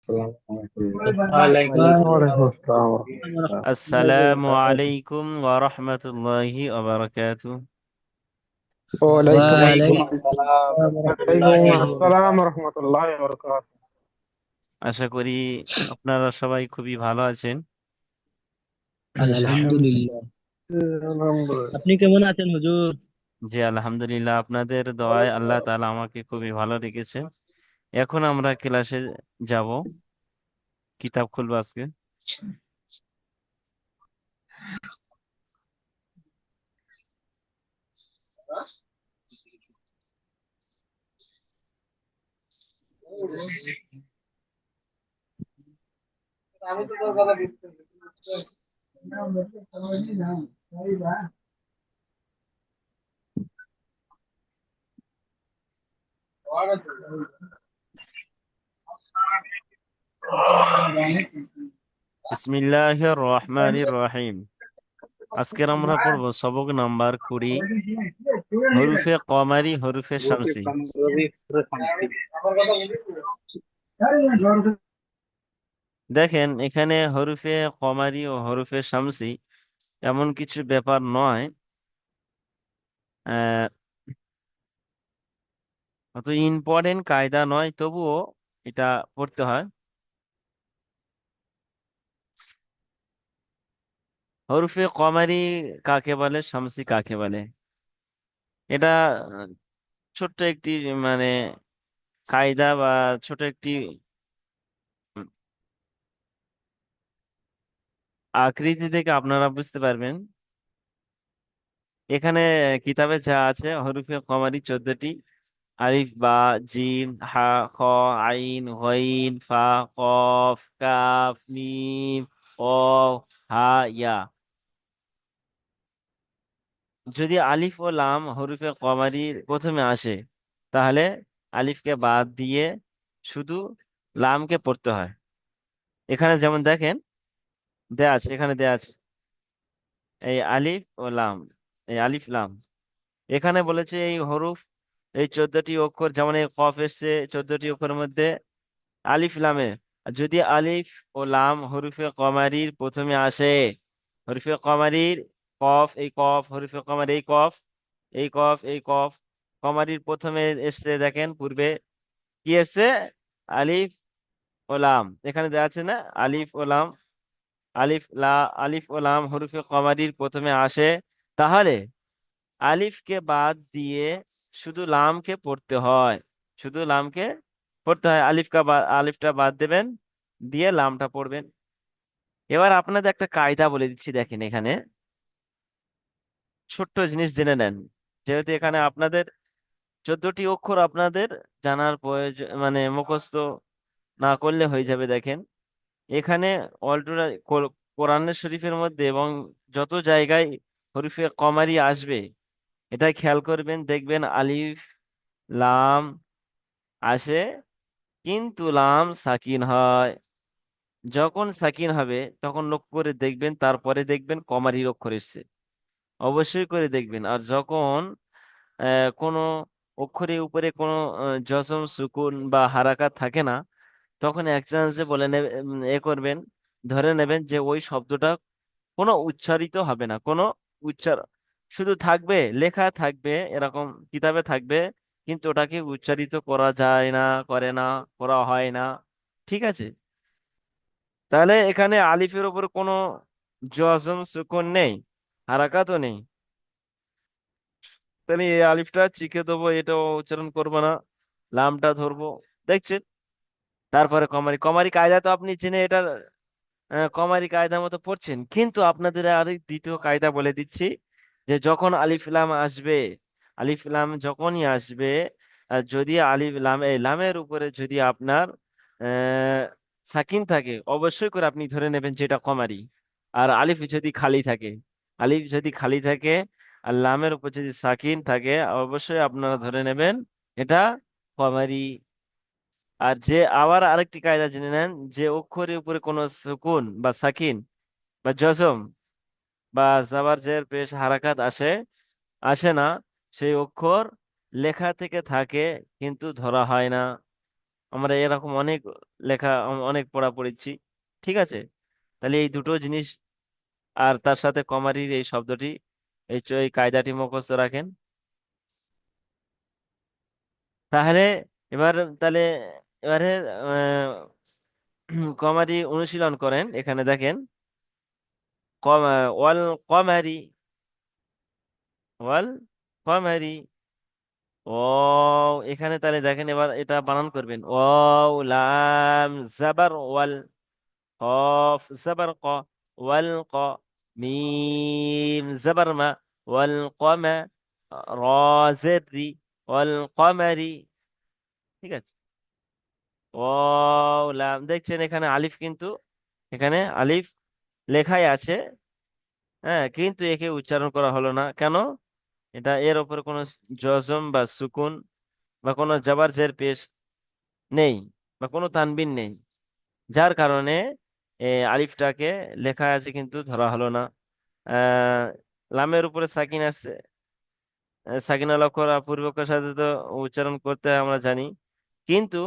السلام ورحمة الله. ওয়ালাইকুম আসসালাম وعليكم السلام ورحمة الله. রহমতুল্লাহি ওয়া আসসালামু বারাকাতুহু। আলাইকুম ওয়া রাহমাতুল্লাহি ওয়া বারাকাতুহু। وعليكم ওয়ালাইকুম السلام. আসসালাম ওয়া রাহমাতুল্লাহি وعليكم ওয়া السلام বারাকাতুহু। ورحمة الله وبركاته. আশা করি আপনারা সবাই খুবই ভালো আছেন। الحمد আলহামদুলিল্লাহ। لله الحمد لله. আপনি কেমন আছেন হুজুর? জি আলহামদুলিল্লাহ, আপনাদের দোয়ায় আল্লাহ তাআলা আমাকে খুবই ভালো রেখেছে। এখন আমরা ক্লাসে যাব, কিতাব খুলবো আজকে। বিসমিল্লাহির রহমানির রহিম। আজকের আমরা পড়ব সবক নাম্বার 20, হরুফে কমারি হরুফে শামসি। দেখেন, এখানে হরুফে কমারি ও হরুফে শামসি এমন কিছু ব্যাপার নয়, আহ অত ইম্পর্টেন্ট কায়দা নয়, তবুও এটা পড়তে হয়। হরফে কমারি কাকে বলে, শামসি কাকে বলে, এটা আহ, ছোট্ট একটি মানে কায়দা বা ছোট একটি উম, আকৃতি থেকে আপনারা বুঝতে পারবেন। এখানে কিতাবে যা আছে, হরফে কমারি 14টি: আলিফ, বা, জিম, হা, খ, আইন, গইন, ফা, কফ, কাফ, মিম, কফ, হা, ইয়া। যদি আলিফ ও লাম হরফে কমারির প্রথমে আসে, তাহলে আলিফকে বাদ দিয়ে শুধু লামকে পড়তে হয়। এখানে যেমন দেখেন, দেয়া আছে, এখানে দেয়া আছে এই আলিফ ও লাম, এই আলিফ লাম। এখানে বলেছে এই হরফ, এই 14টি অক্ষর, যেমন এই কফ এসছে 14টি অক্ষরের মধ্যে আলিফ লামে। আর যদি আলিফ ও লাম হরফে কমারির প্রথমে আসে, হরফে কমারির কফ, এই কফ, হরফে কমার এই কফ, এই কফ, এই কফ, কমারির প্রথমে এসছে, দেখেন পূর্বে কি এসছে, আলিফ ও লাম। এখানে দেওয়া আছে না, আলিফ ও লাম, আলিফ ও লাম হরফে কমারির প্রথমে আসে, তাহলে আলিফকে বাদ দিয়ে শুধু লামকে পড়তে হয়। শুধু লামকে পড়তে হয়, আলিফটা বাদ দেবেন, দিয়ে লামটা পড়বেন। এবার আপনাদের একটা কায়দা বলে দিচ্ছি, দেখেন এখানে ছোট্ট জিনিস জেনে নেন। যেহেতু এখানে আপনাদের 14টি অক্ষর আপনাদের জানার প্রয়োজন, মানে মুখস্থ না করলে হয়ে যাবে। দেখেন এখানে অলটোরা কোরআনের শরীফের মধ্যে এবং যত জায়গায় হরফে কমারি আসবে, এটা খেয়াল করবেন, দেখবেন আলিফ লাম আসে, কিন্তু লাম সাকিন হয়। যখন সাকিন হবে তখন লক্ষ্য করে দেখবেন, তারপরে দেখবেন কমারির অক্ষর এসছে, অবশ্যই করে দেখবেন। আর যখন কোনো অক্ষরের উপরে কোনো জজম, সুকুন বা হারাকাত থাকে না, তখন এক চান্সে বলে নেবে, করবেন, ধরে নেবেন যে ওই শব্দটা কোনো উচ্চারিত হবে না, কোনো উচ্চার, শুধু থাকবে, লেখা থাকবে, এরকম কিতাবে থাকবে, কিন্তু ওটাকে উচ্চারিত করা যায় না, করে না, করা হয় না। ঠিক আছে? তাহলে এখানে আলিফের উপর কোনো জজম সুকুন নেই, হারাকাতও নেই, তাহলে এই আলিফটা চিকে দেবো, এটাও উচ্চারণ করবো না, লামটা ধরবো। দেখছেন? তারপরে কমারি, কমারি কায়দা তো আপনি জেনে এটা কমারি কায়দা মতো পড়ছেন, কিন্তু আপনাদের আরেক দ্বিতীয় কায়দা বলে দিচ্ছি, যে যখন আলিফ লাম আসবে, আলিফ লাম যখনই আসবে, যদি আলিফ লাম, এই লামের উপরে যদি আপনার আহ সাকিন থাকে, অবশ্যই করে আপনি ধরে নেবেন যে এটা কমারি। আর আলিফ যদি খালি থাকে, আলিফ যদি খালি থাকে আর লামের উপর যদি সাকিন থাকে, অবশ্যই আপনারা ধরে নেবেন এটা কমারি। আর যে আবার আরেকটি কায়দা জেনে নেন, যে অক্ষরের উপরে কোনো সুকুন বা সাকিন বা জজম বা জাবার জের পেশ হারাকাত আসে, আসে না, সেই অক্ষর লেখা থেকে থাকে কিন্তু ধরা হয় না। আমরা এরকম অনেক লেখা অনেক পড়া পড়েছি। ঠিক আছে, তাহলে এই দুটো জিনিস আর তার সাথে কমারির এই শব্দটি, এই কায়দাটি মুখস্থ রাখেন। তাহলে এবার তাহলে এবারে কমারি অনুশীলন করেন। এখানে দেখেন, ওয়াল কমারি, ওয়াল কমারি। ও, এখানে তাহলে দেখেন, এবার এটা বানান করবেন। ও লাম জাবার ওয়াল, কফ জাবার ক, ওয়াল ক, মিম জাবার মা, ওয়াল কমা, র জের রি, ওয়াল কমারি। ঠিক আছে, ও লাম, দেখছেন এখানে আলিফ, কিন্তু এখানে আলিফ লেখাই আছে, হ্যাঁ, কিন্তু একে উচ্চারণ করা হলো না কেন? এটা এর উপরে কোনো জজম বা সুকুন বা কোনো জাবার জের পেশ নেই, বা কোনো তানবিন নেই, যার কারণে আলিফটাকে লেখা আছে কিন্তু ধরা হলো না। আহ লামের উপরে সাকিন আসছে, সাকিন অক্ষর পূর্বকের সাথে তো উচ্চারণ করতে হয় আমরা জানি, কিন্তু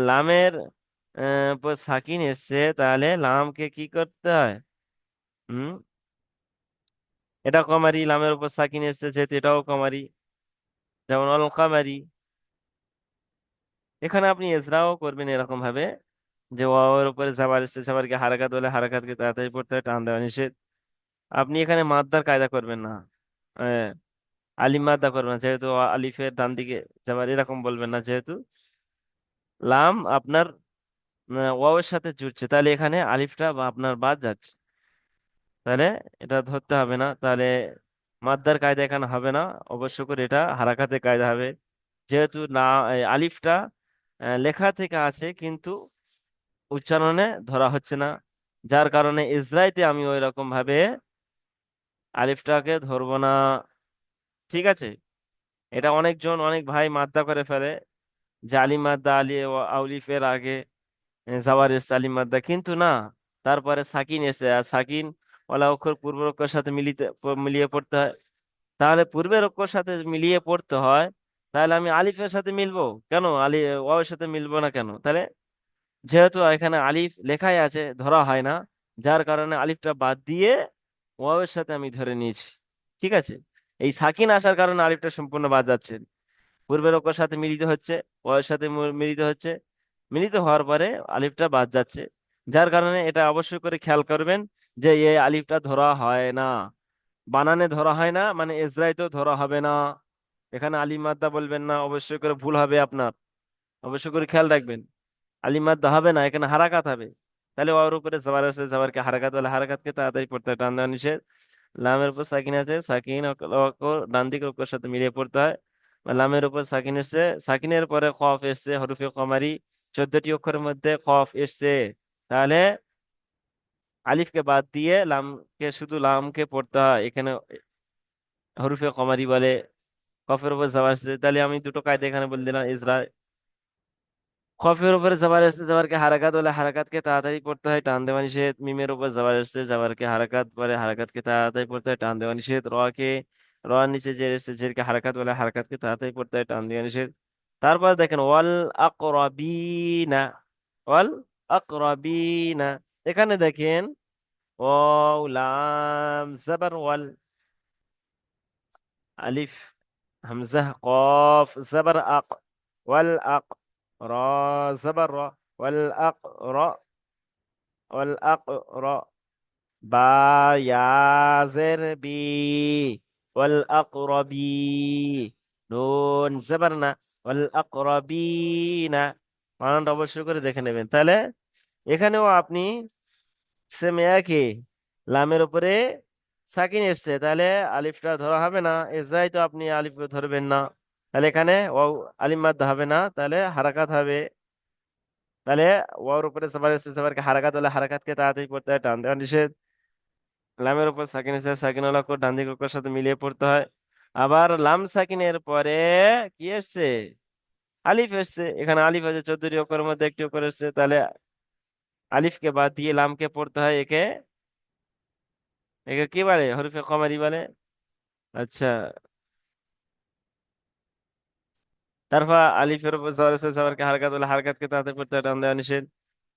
লামের উপর সাকিন এসছে, তাহলে লামকে কি করতে হয়? হুম, এটা কমারি, লামের উপর সাকিন এসছে যেহেতু এটাও কমারি, যেমন অল কামারি। এখানে আপনি এজরাও করবেন এরকম ভাবে, যে ওয়াওয়ের উপরে জাবার এসছে, জাবারকে হারাকাত বলে হারাকাতকে তাড়াতাড়ি পড়তে হয়, টান দেওয়া নিষেধ। আপনি এখানে মাদ্দার কায়দা করবেন না, আহ, আলিম মাদ্দা করবেন না, যেহেতু আলিফের ডান দিকে যাবার এরকম বলবেন না, যেহেতু লাম আপনার ওয়াওয়ের সাথে জুড়ছে, তাহলে এখানে আলিফটা বা আপনার বাদ যাচ্ছে, তাহলে এটা ধরতে হবে না। তাহলে মাদ্দার কায়দা এখানে হবে না, অবশ্য করে এটা হারাকাতে কায়দা হবে, যেহেতু না আলিফটা লেখা থেকে আছে কিন্তু উচ্চারণে ধরা হচ্ছে না, যার কারণে ইসরাইতে আমি ওই রকম ভাবে আলিফটাকে ধরবো না। ঠিক আছে, এটা অনেকজন অনেক ভাই মাদ্দা করে ফেলে, যে আলিম মাদ্দা, আউলিফের আগে জাওয়ার এসছে আলিম মাদ্দা, কিন্তু না, তারপরে সাকিন এসে, আর সাকিন ওলা অক্ষর পূর্ব অক্ষরের সাথে মিলিয়ে পড়তে হয়। তাহলে পূর্বের অক্ষর সাথে মিলিয়ে পড়তে হয়, তাহলে আমি আলিফের সাথে মিলবো কেন, ওয়াওয়ের সাথে মিলবো না কেন? তাহলে যেহেতু এখানে আলিফ লেখাই আছে, ধরা হয় না, যার কারণে আলিফটা বাদ দিয়ে ওয়াওয়ের সাথে আমি ধরে নিয়েছি। ঠিক আছে, এই সাকিন আসার কারণে আলিফটা সম্পূর্ণ বাদ যাচ্ছে, পূর্বের অক্ষর সাথে মিলিত হচ্ছে, ওয়াওয়ের সাথে মিলিত হচ্ছে, মিলিত হওয়ার পরে আলিফটা বাদ যাচ্ছে, যার কারণে এটা অবশ্যই করে খেয়াল করবেন যে এই আলিফটা ধরা হয় না, বানানে ধরা হয় না, মানে এজরাইতেও ধরা হবে না। এখানে আলিফ মাদ্দা বলবেন না, অবশ্যই করে ভুল হবে আপনার, অবশ্যই করে খেয়াল রাখবেন। আলিফ মাদ্দা হবে না, এখানে হারাকাত হবে। তাহলে ওর উপরে জবর আছে, জবরকে হারাকাত বলে, হারাকাতকে তাড়াতাড়ি পড়তে হয়, টান দেওয়া নিষেধ। লামের উপর সাকিন আছে, সাকিন অক্ষর ডান দিকের অক্ষরের সাথে মিলিয়ে পড়তে হয়। বা লামের উপর সাকিন এসছে, সাকিনের পরে কফ এসছে, হরফে কমারি 14টি অক্ষরের মধ্যে কফ এসছে, তাহলে আলিফকে বাদ দিয়ে লামকে, শুধু লামকে পড়তে হয়, এখানে হরফে কমারি বলে। কফের উপর জবর আসছে, তাহলে আমি দুটো কায়দা এখানে বলে দিলাম। ইজরা, খফের উপরে জবর আসছে, জবরকে হারাকাত বলে, হারাকাতকে তাড়াতাড়ি পড়তে হয়, টান দেওয়া নিষেধ। মিমের উপর জবর আসছে, জবরকে হারাকাত বলে, হারাকাতকে তাড়াতাড়ি পড়তে হয়, টান দেওয়া নিষেধ। র নিচে জের এসছে, জেরকে হারাকাত বলে, হারাকাতকে তাড়াতাড়ি পড়তে হয়, টান দেওয়া নিষেধ। তারপর দেখেন ওয়াল আকরাবিনা, ওয়াল আকরাবিনা, এখানে দেখেন ওয়াও লাম জাবার ওয়াল, আলিফ হামজা কফ জাবার আক, ওয়াল আক, র জাবার র, ওয়াল আক র, ওয়াল আক র, বা ইয়া জের বি, ওয়াল আকরবি, নুন জাবার না, ওয়াল আকরবিনা। বানানটা অবশ্যই করে দেখে নেবেন। তাহলে এখানেও আপনি সেম একই, লামের উপরে সাকিন এসছে, তাহলে আলিফটা ধরা হবে না, এজাই তো আপনি আলিফ ধরবেন না, তাহলে এখানে ওয়াও আলিফ মাদ হবে না, তাহলে হারাকাত হবে। তাহলে ওয়াওর উপরে সবার এসছে, সবারকে হারাকাত হলে হারাকাতকে তাড়াতাড়ি পড়তে হয়, টান দেওয়া নিষেধ। লামের উপর সাকিন এসে, সাকিন ওয়ালা অক্ষর ডান দিক অক্ষরের সাথে মিলিয়ে পড়তে হয়। আবার লাম সাকিনের পরে কি এসছে? আলিফ এসছে, এখানে আলিফ আছে 14টি অক্ষরের মধ্যে একটি অক্ষর এসছে, তাহলে আলিফকে বাদ দিয়ে লামকে পড়তে হয়। একে একে কি বলে? হরফে কমারি বলে। আচ্ছা, তারপর আলিফের উপর জবর এসেছে, জবরকে হারকাত বলে হারকাতকে তাড়াতাড়ি পড়তে হয়, টান দেওয়া নিষেধ।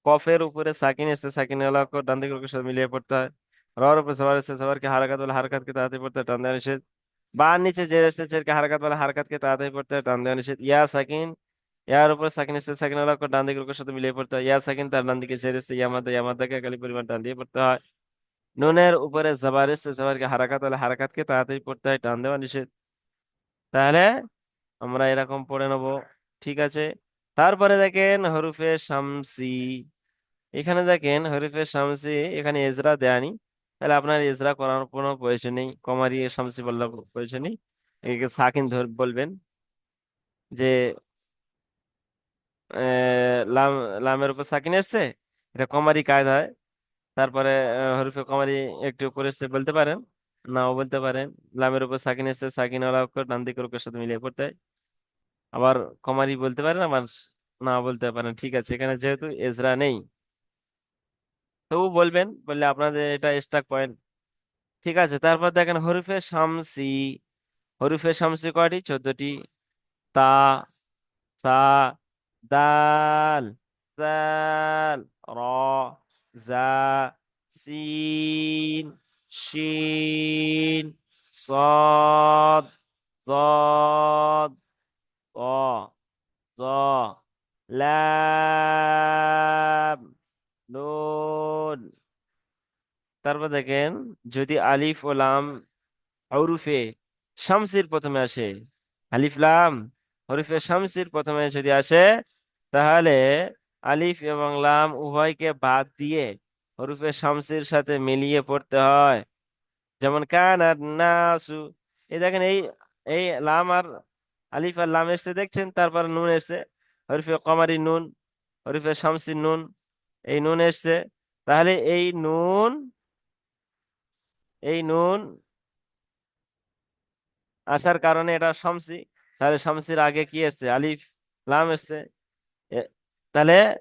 কফের উপরে সাকিন এসেছে, সাকিন ওয়ালা অক্ষর ডান দিকের অক্ষরের সাথে মিলিয়ে পড়তে হয়। রর উপর জবর এসেছে, জবরকে হারকাত বলে হারকাতকে তাড়াতাড়ি পড়তে হয়, টান দেওয়া নিষেধ। বার নিচে জের এসেছে, জেরকে হারকাত বলে হারকাতকে তাড়াতাড়ি পড়তে হয়, টান দেওয়া নিষেধ। ইয়া সাকিন, ইয়ার উপর সাকিন এসেছে, সাকিন ওয়ালা অক্ষর ডান দিকের অক্ষরের সাথে মিলিয়ে পড়তে হয়। ইয়া সাকিন তার ডান দিকে জের এসেছে, ইয়ামাদাকে একালি পরিমাণ টান দিয়ে পড়তে হয়। নুনের উপরে জবর এসেছে, জবরকে হারকাত বলে হারকাতকে তাড়াতাড়ি পড়তে হয়, টান দেওয়া নিষেধ। তাহলে আমরা এরকম পড়ে নেব। ঠিক আছে। তারপরে দেখেন হরুফে শামসি। এখানে দেখেন হরুফে শামসি, এখানে এজরা দেয়নি। তাহলে আপনার এজরা করার কোনো প্রয়োজন নেই, কমারি শামসি বলার প্রয়োজন নেই। একে সাকিন ধর বলবেন যে লাম, লামের উপর সাকিন এসছে, এটা কমারি কায়দায়। তারপরে হরুফে কমারি একটু উপরে এসছে বলতে পারেন, নাও বলতে পারেন। লামের উপর সাকিন এসছে, সাকিন ওয়ালা অক্ষর ডান দিকের অক্ষরের সাথে মিলিয়ে পড়তে হয়। আবার কমারি বলতে পারেন, আবার না বলতে পারেন। ঠিক আছে, এখানে যেহেতু এজরা নেই, তবু বলবেন, বললে আপনাদের এটা এক্সট্রা পয়েন্ট। ঠিক আছে। তারপর দেখেন হরফে শামসি। হরফে শামসি কয়টি? 14টি। তা, সা, দাল, জাল, র, জা, সিন, শিন, صاد, ضاد, ط, ظ, লাম, নুন। তারপর দেখেন যদি আলিফ ও লাম হরফে শামসির প্রথমে আসে, আলিফ লাম হরফে শামসির প্রথমে যদি আসে, তাহলে আলিফ এবং লাম উভয়কে বাদ দিয়ে হরফে শামসির সাথে মিলিয়ে পড়তে হয়। যেমন কানান নাসু। এই দেখেন এই এই লাম আর আলিফ আর লাম এসছে দেখছেন, তারপর নুন এসছে, হরফে কমারি নুন, হরফে শামসির নুন, এই নুন এসছে। তাহলে এই নুন আসার কারণে এটা শামসি। তাহলে শামসির আগে কি এসছে? আলিফ লাম এসছে। এ- তাহলে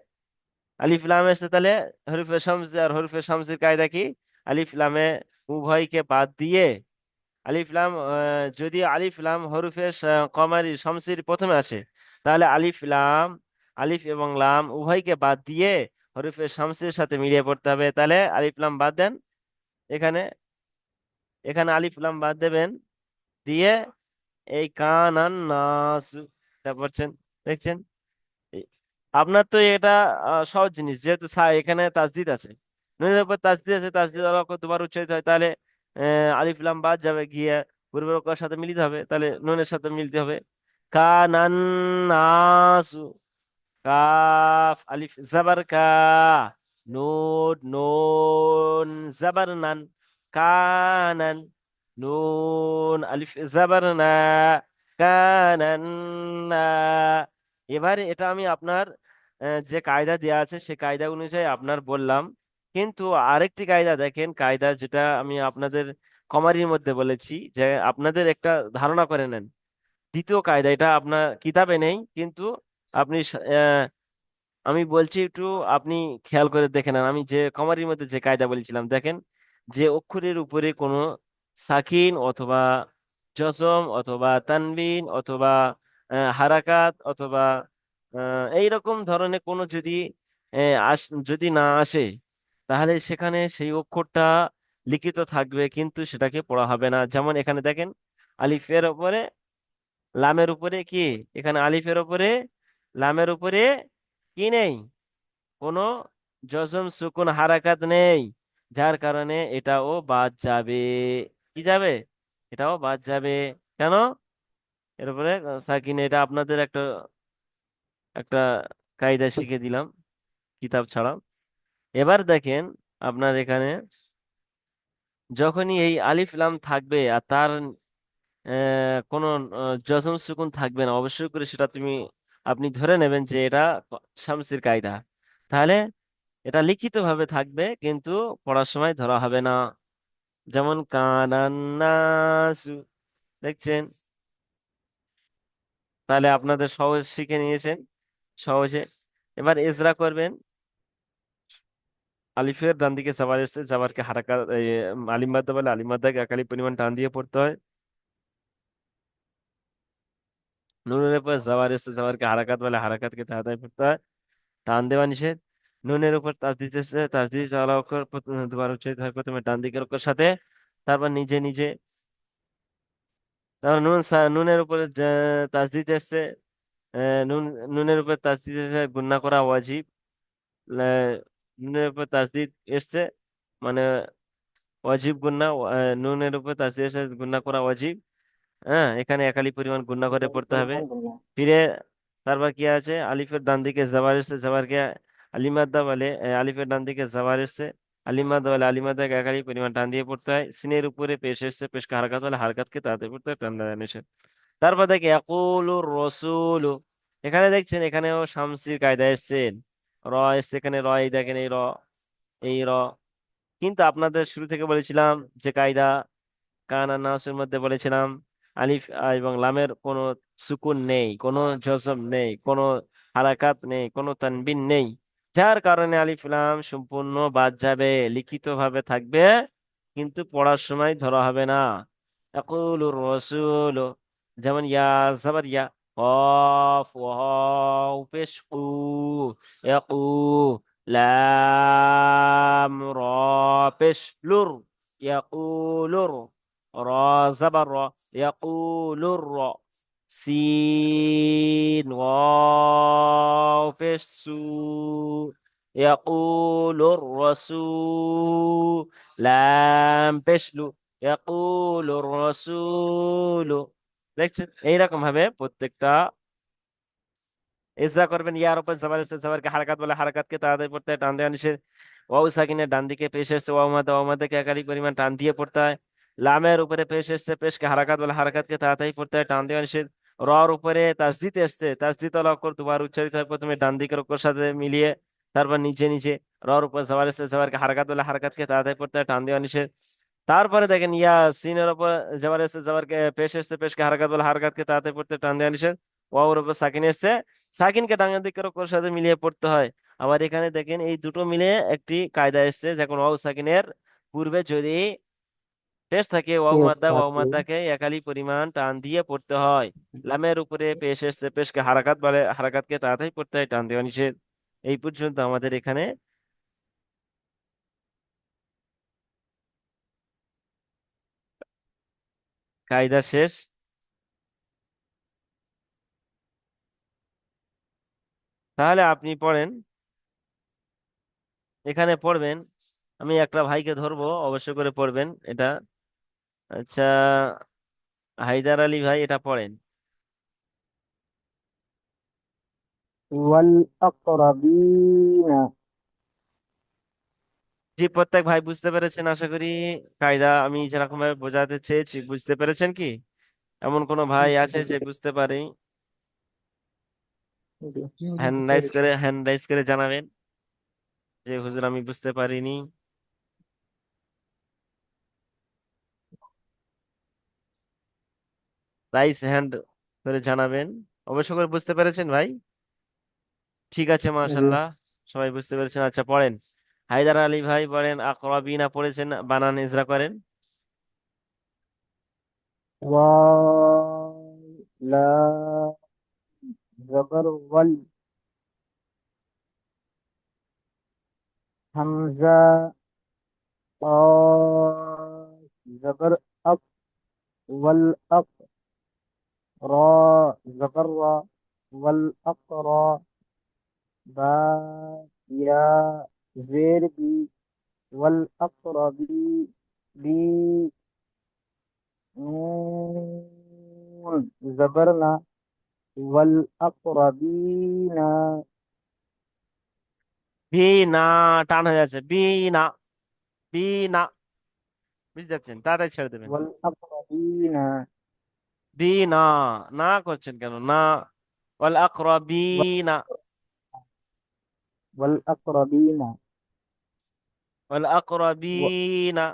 আলিফ লাম এসছে, তাহলে হরফে শামসি আর হরফে শামসির কায়দা কি? আলিফ লামে উভয়কে বাদ দিয়ে আলিফ লাম, যদি আলিফ লাম হরফে কমারি শামসির প্রথমে আসে, তাহলে আলিফ এবং লাম উভয়কে বাদ দিয়ে হরফে শামসির সাথে মিলিয়ে পড়তে হবে। তাহলে আলিফ লাম বাদ দেন, এখানে এখানে আলিফ লাম বাদ দেবেন, দিয়ে এই কানান নাসু পড়ছেন, দেখছেন। এ- আপনার তো এটা সহজ জিনিস, যেহেতু এখানে তাসদিদ আছে, নুনের উপর তাসদিদ আছে, তাসদিদ অক্ষর দুবার উচ্চারিত হয়, তাহলে আলিফ লাম বাদ যাবে, গিয়ে পূর্বের অক্ষরের সাথে মিলিতে হবে, তাহলে নুনের সাথে মিলতে হবে। কানান নাসু, কাফ আলিফ জাবার কা, নুন নুন জাবার নান, কানান, নুন আলিফ জাবার না, কানান না। এবারে এটা আমি আপনার যে কায়দা দেওয়া আছে সে কায়দা অনুযায়ী আপনার বললাম। কিন্তু আরেকটি কায়দা দেখেন, কায়দা যেটা আমি আপনাদের কমারির মধ্যে বলেছি, যে আপনাদের একটা ধারণা করে নেন। দ্বিতীয় কায়দা, এটা আপনার কিতাবে নেই, কিন্তু আপনি আমি বলছি একটু, আপনি খেয়াল করে দেখে নেন। আমি যে কমারির মধ্যে যে কায়দা বলেছিলাম, দেখেন যে অক্ষরের উপরে কোনো সাকিন অথবা জজম অথবা তানবিন অথবা হারাকাত অথবা এইরকম ধরনের কোনো যদি যদি না আসে, তাহলে সেখানে সেই অক্ষরটা লিখিত থাকবে, কিন্তু সেটাকে পড়া হবে না। যেমন এখানে দেখেন আলিফের উপরে লামের উপরে কি, এখানে আলিফের উপরে লামের উপরে কি নেই? কোনো জজম সুকুন হারাকাত নেই, যার কারণে এটাও বাদ যাবে। কি যাবে? এটাও বাদ যাবে। কেন? এর উপরে সাকিন, এটা আপনাদের একটা একটা কায়দা শিখে দিলাম কিতাব ছাড়া। এবার দেখেন আপনার এখানে যখনই এই আলিফ লাম থাকবে আর তার কোনো জজম সুকুন থাকবে না, অবশ্যই করে সেটা আপনি ধরে নেবেন যে এটা শামসির কায়দা। তাহলে এটা লিখিত ভাবে থাকবে, কিন্তু পড়ার সময় ধরা হবে না। যেমন কানান্নাসু, দেখছেন। তাহলে আপনাদের সহজ শিখে নিয়েছেন সহজে। এবার এজরা করবেন। আলিফের ডান দিকে জাবার এসছে, জাবারকে হারাকা আলিম মাদ্দা বলে, আলিম মাদ্দাকে একালি পরিমাণ টান দিয়ে পড়তে হয়। নুনের উপর জবর এসছে, জবরকে হারাকাত বলে, হারাকাতকে তাড়াতাড়ি পড়তে হয়, টান দেওয়া নিষেধ। নুনের উপর তাসদিদ এসছে, তাসদিদ আলা অক্ষর দুবার উচ্চারিত হয়, প্রথমে ডান দিকের অক্ষর সাথে, তারপর নিজে নিজে। তারপর নুনের উপরে তাসদিদ এসছে, নুন, নুনের উপর তাসদিদ এসে গুণনা করা ওয়াজিব। নুনের উপর তাসদিদ এসছে মানে ওয়াজিব গুণনা, নুনের উপর তাসদিদ এসে গুণনা করা ওয়াজিব। হ্যাঁ, এখানে একালি পরিমাণ গুণনা করে পড়তে হবে। ফিরে তারপর কি আছে, আলিফের ডান দিকে জাবার এসছে, জাবারকে আলিমাদ্দা বলে, আলিফের ডান দিকে জাবার এসছে, আলিমাদ্দা বলে, আলিমাদ্দাকে একালি পরিমাণ টান দিয়ে পড়তে হয়। সিনের উপরে পেশ এসছে, পেশকে হারকাত বলে, হারকাতকে তাড়াতাড়ি পড়তে হয়, টান দেওয়া নিষেধ। তারপর দেখে ইয়াকুলুর রসুল, এখানে দেখছেন এখানেও শামসির কায়দা এসছেন, র এসছে এখানে, র, এই দেখেন এই র, এই র। কিন্তু আপনাদের শুরু থেকে বলেছিলাম যে কায়দা, কানা নাসের মধ্যে বলেছিলাম আলিফ এবং লামের কোনো সুকুন নেই, কোনো জজম নেই, কোনো হারাকাত নেই, কোনো তানবিন নেই, যার কারণে আলিফ লাম সম্পূর্ণ বাদ যাবে, লিখিত ভাবে থাকবে কিন্তু পড়ার সময় ধরা হবে না। ইয়াকুলুর রাসূল, যেমন ইয়া জাবার ইয়া, কফ ওয়াও পেশ কু, ইয়াকু, লাম র পেশ লুর, ইয়াকুলুর, র জাবার র, ইয়াকুলুর র, সিন ওয়াও পেশ সু, ইয়াকুলুর রাসূল, লাম পেশ লু, ইয়াকুলুর রাসূল। দেখছেন এইরকম ভাবে প্রত্যেকটা ইজরা করবেন। ইয়ার উপর জবর এসে, জবরকে হারকাত বলে, হারকাতকে তাড়াতাড়ি পড়তে হয়, টান দেওয়া নিষেধ। ওয়াও সাকিনের ডান দিকে পেশ এসছে, ওয়াও মাদা, ওয়াও মাদাকে একাধিক পরিমাণ টান দিয়ে পড়তে হয়। লামের উপরে পেশ এসছে, পেশকে হারাকাত বলে, হারকাতকে তাড়াতাড়ি পড়তে হয়, টান দেওয়া নিষেধ। রর উপরে তাসদিদ এসছে, তাসদিদ ওয়ালা অক্ষর দুবার উচ্চারিত হয়, প্রথমে ডান দিকের অক্ষর সাথে মিলিয়ে, তারপর নিচে নিচে। রর উপর জবর এসছে, জবরকে হারকাত বলে, হারকাতকে তাড়াতাড়ি পড়তে হয়, টান দেওয়া নিষেধ। তারপরে দেখেন ইয়া সিনের উপর জবর এসছে, জবরকে পেশ এসছে, পেশকে হারকাত বলে, হারকাতকে তাড়াতাড়ি পড়তে হয়, টান দেওয়া নিষেধ। ওয়াওর উপর সাকিন এসছে, সাকিনকে ডান দিকের অক্ষরের সাথে মিলিয়ে পড়তে হয়। আবার এখানে দেখেন এই দুটো মিলে একটি কায়দা এসছে, যখন ওয়াও সাকিনের পূর্বে যদি পেশ থাকে, ওয়াও পেশ মাদ্দা, ওয়াও থাকে। মাদ্দাকে একালি পরিমাণ টান দিয়ে পড়তে হয়। লামের উপরে পেশ এসছে, পেশকে হারাকাত বলে, হারাকাতকে তাড়াতাড়ি পড়তে হয়, টান দেওয়া নিষেধ। এই পর্যন্ত আমাদের এখানে কায়দা শেষ। তাহলে আপনি পড়েন, এখানে পড়বেন, আমি একটা ভাইকে ধরবো, অবশ্য করে পড়বেন এটা। আচ্ছা, হায়দার আলী ভাই এটা পড়েন। والأقربين. জি, প্রত্যেক ভাই বুঝতে পেরেছেন আশা করি। কায়দা আমি যেরকম ভাবে বোঝাতে চেয়েছি বুঝতে পেরেছেন কি? এমন কোনো ভাই আছে যে বুঝতে পারে? হ্যান্ড রাইজ করে জানাবেন যে হুজুর আমি বুঝতে পারিনি। রাইস হ্যান্ড করে জানাবেন। অবশ্য করে বুঝতে পেরেছেন ভাই? ঠিক আছে, মাশাল্লাহ, সবাই বুঝতে পেরেছেন। আচ্ছা পড়েন, হায়দার আলী ভাই পড়েন, আকরাবিনা পড়েছেন, বানান ইজরা করেন। ولا زبر والهمزة. قاف زبر أق. والأق. را زبر را. والأقرى. با يا زير بي. والأقربي. بي نون زبرنا. والأقربين. বি না, টান হয়ে যাচ্ছে, বি না, বি না, বুঝতে যাচ্ছেন, তাড়াতাড়ি ছেড়ে দেবেন। والأقربين. বি না, না করছেন কেন, না। ওয়াল আকরাবিনা, والأقربين. ওয়াল আকরাবিনা।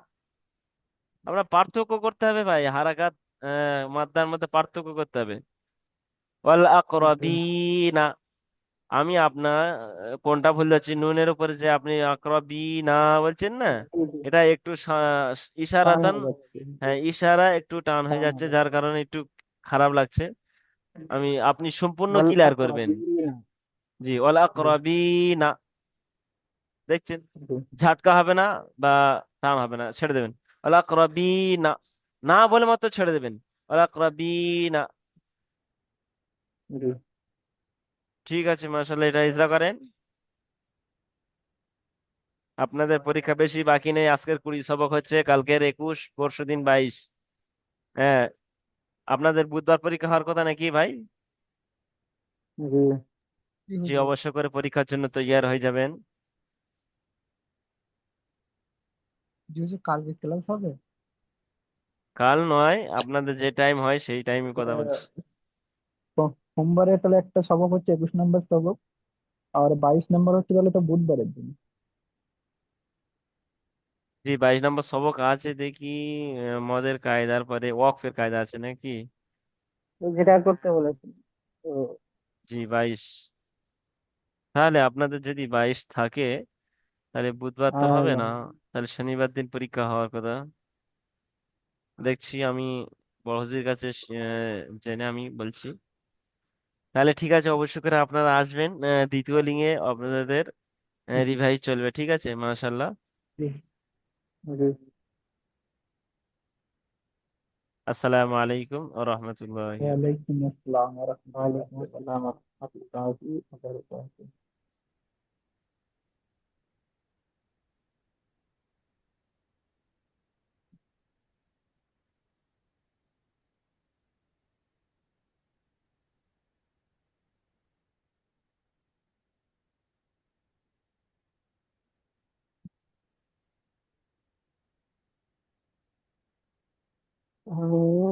আমরা পার্থক্য করতে হবে ভাই, হারাকাত মাদ্দার মধ্যে পার্থক্য করতে হবে। ওয়াল আকরাবিনা, আমি আপনার কোনটা ভুল যাচ্ছি, নুনের উপরে যে আপনি আকরাবিনা বলছেন না, এটা একটু টান ইশারাতান, হয়ে যাচ্ছে। হ্যাঁ ইশারা একটু টান হয়ে টান যাচ্ছে, হয়ে যার যাচ্ছে। কারণে একটু খারাপ লাগছে। আপনি সম্পূর্ণ ওয়াল ক্লিয়ার করবেন। আকরাবিনা। জি, ওয়াল জি। আকরাবিনা। দেখছেন, জি। ঝাটকা হবে না বা টান হবে না, ছেড়ে দেবেন। ওয়াল আকরাবিনা, না বলে মাত্র ছেড়ে দেবেন। ওয়াল আকরাবিনা। জি। ঠিক আছে, মাশাআল্লাহ, এটা ইজরা করেন। আপনাদের পরীক্ষা বেশি বাকি নেই, আজকের 20 সবক হচ্ছে, কালকের 21, পরশুদিন 22। হ্যাঁ, আপনাদের বুধবার পরীক্ষা হওয়ার কথা নাকি ভাই? জি। কি জি, হুজুর? অবশ্য করে পরীক্ষার জন্য তৈয়ার হয়ে যাবেন। জি হুজুর, কালকে ক্লাস হবে? কাল নয়, আপনাদের যে টাইম হয় সেই টাইমে কথা বলছি। সোমবারে তাহলে একটা সবক হচ্ছে 21 নম্বর সবক, আর 22 নম্বর হচ্ছে তাহলে তো বুধবারের দিন। জি, 22 নম্বর সবক আছে দেখি। মদের কায়দার পরে ওয়াকফের কায়দা আছে নাকি? তো যেটা করতে বলেছেন। তো জি, 22। তাহলে আপনাদের যদি 22 থাকে, তাহলে বুধবার তো আর হবে না। তাহলে শনিবার দিন পরীক্ষা হওয়ার কথা দেখছি আমি। বড় হুজুরের কাছে জেনে আমি বলছি। তাহলে ঠিক আছে, অবশ্যই করে আপনারা আসবেন। দ্বিতীয় লিঙ্গে আপনাদের রিভাইজ চলবে, ঠিক আছে, মাশাল্লাহ। জি। জি। আসসালামু আলাইকুম ওয়া রাহমাতুল্লাহি। ওয়ালাইকুম আসসালাম ওয়া রাহমাতুল্লাহি ওয়ালাইকুম ওয়া আসসালাম ওয়া বারাকাতুহু। রাহমাতুল্লাহি ওয়া বারাকাতুহু।